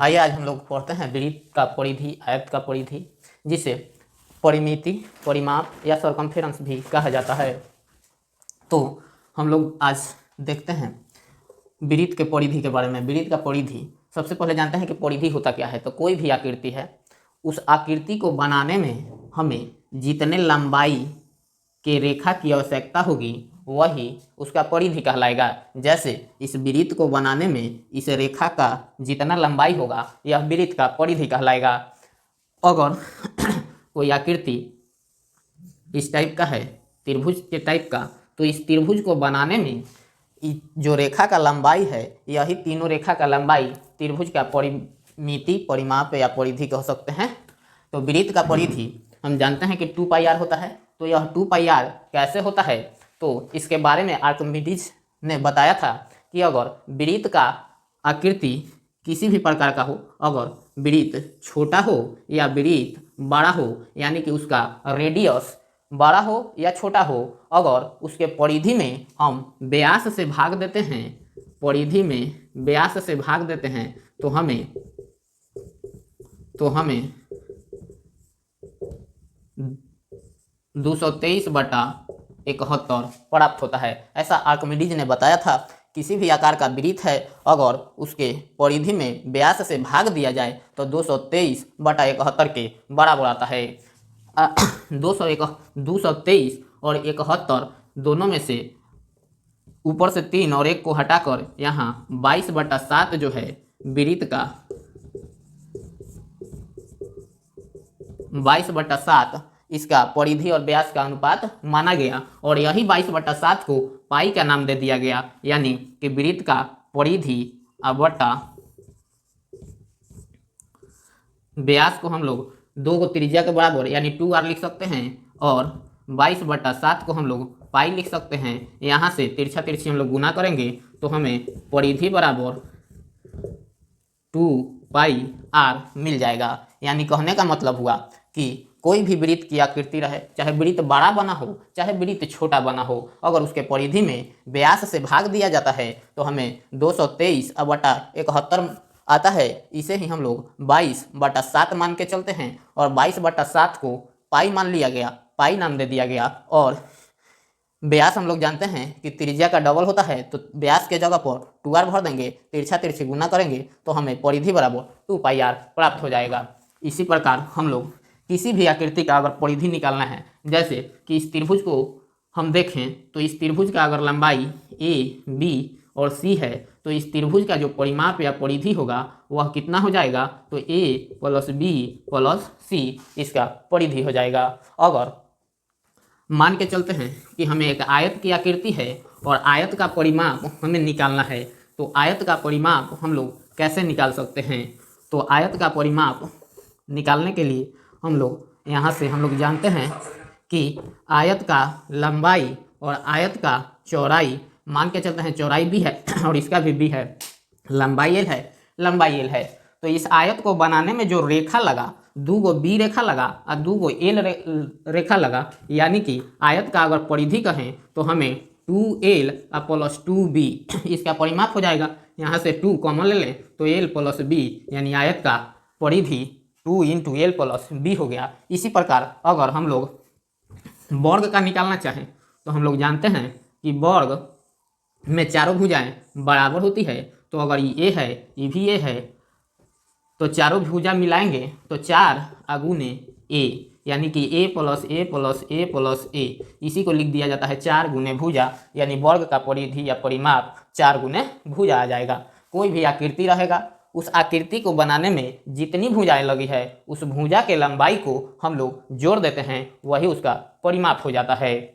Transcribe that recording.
आइए आज हम लोग पढ़ते हैं वृत्त का परिधि, आयत का परिधि, जिसे परिमिति, परिमाप या सरकमफेरेंस भी कहा जाता है। तो हम लोग आज देखते हैं वृत्त के परिधि के बारे में। वृत्त का परिधि, सबसे पहले जानते हैं कि परिधि होता क्या है। तो कोई भी आकृति है, उस आकृति को बनाने में हमें जितने लंबाई के रेखा की आवश्यकता होगी वही उसका परिधि कहलाएगा। जैसे इस वृत्त को बनाने में इस रेखा का जितना लंबाई होगा यह वृत्त का परिधि कहलाएगा। अगर कोई आकृति इस टाइप का है, त्रिभुज के टाइप का, तो इस त्रिभुज को बनाने में जो रेखा का लंबाई है, यही तीनों रेखा का लंबाई त्रिभुज का परिमिति, परिमाप या परिधि कह सकते हैं। तो वृत्त का परिधि हम जानते हैं कि 2πr होता है। तो यह 2πr कैसे होता है, तो इसके बारे में आर्किमिडीज ने बताया था कि अगर वृत्त का आकृति किसी भी प्रकार का हो, अगर वृत्त छोटा हो या वृत्त बड़ा हो, यानी कि उसका रेडियस बड़ा हो या छोटा हो, अगर उसके परिधि में हम व्यास से भाग देते हैं, परिधि में व्यास से भाग देते हैं, तो हमें 223/71 प्राप्त होता है। ऐसा आर्किमिडीज ने बताया था। किसी भी आकार का वृत्त है, अगर उसके परिधि में व्यास से भाग दिया जाए तो 223/71 के बराबर आता है। 223 और 71 दोनों में से ऊपर से 3 और 1 को हटाकर यहाँ 22/7 जो है वृत्त का 22/7 इसका परिधि और व्यास का अनुपात माना गया, और यही 22/7 को पाई का नाम दे दिया गया। यानी कि वृत्त का परिधि बटा व्यास को हम लोग 2 को त्रिज्या के बराबर यानी 2r लिख सकते हैं, और 22/7 को हम लोग पाई लिख सकते हैं। यहाँ से तिरछा तिरछी हम लोग गुना करेंगे तो हमें परिधि बराबर 2πr मिल जाएगा। यानी कहने का मतलब हुआ कि कोई भी वृत्त की आकृति रहे, चाहे वृत्त बड़ा बना हो चाहे वृत्त छोटा बना हो, अगर उसके परिधि में व्यास से भाग दिया जाता है तो हमें 223/71 आता है। इसे ही हम लोग 22/7 मान के चलते हैं, और 22/7 को पाई मान लिया गया, पाई नाम दे दिया गया। और व्यास हम लोग जानते हैं कि त्रिज्या का डबल होता है, तो व्यास के जगह पर 2r भर देंगे, तिरछा तिरछी गुना करेंगे तो हमें परिधि बराबर 2πr प्राप्त हो जाएगा। इसी प्रकार हम लोग किसी भी आकृति का अगर परिधि निकालना है, जैसे कि इस त्रिभुज को हम देखें तो इस त्रिभुज का अगर लंबाई a, b और c है, तो इस त्रिभुज का जो परिमाप या परिधि होगा वह कितना हो जाएगा, तो a + b + c इसका परिधि हो जाएगा। अगर मान के चलते हैं कि हमें एक आयत की आकृति है और आयत का परिमाप हमें निकालना है, तो आयत का परिमाप हम लोग कैसे निकाल सकते हैं। तो आयत का परिमाप निकालने के लिए हम लोग यहाँ से हम लोग जानते हैं कि आयत का लंबाई और आयत का चौड़ाई, मान के चलते हैं चौड़ाई भी है और इसका भी है, लंबाई l है, लंबाई l है। तो इस आयत को बनाने में जो रेखा लगा, 2 गो b रेखा लगा और 2 गो l रेखा लगा, यानी कि आयत का अगर परिधि कहें तो हमें 2l + 2b इसका परिमाप हो जाएगा। यहाँ से 2 कॉमन ले लें तो l + b, यानी आयत का परिधि 2 × l + b हो गया। इसी प्रकार अगर हम लोग वर्ग का निकालना चाहें तो हम लोग जानते हैं कि वर्ग में चारों भुजाएं बराबर होती है। तो अगर ये a है, ये भी a है, तो चारों भुजा मिलाएंगे तो 4 × a, यानी कि a + a + a + a, इसी को लिख दिया जाता है 4 × भुजा, यानी वर्ग का परिधि या परिमाप 4 × भुजा आ जाएगा। कोई भी आकृति रहेगा, उस आकृति को बनाने में जितनी भुजाएं लगी है, उस भुजा के लंबाई को हम लोग जोड़ देते हैं, वही उसका परिमाप हो जाता है।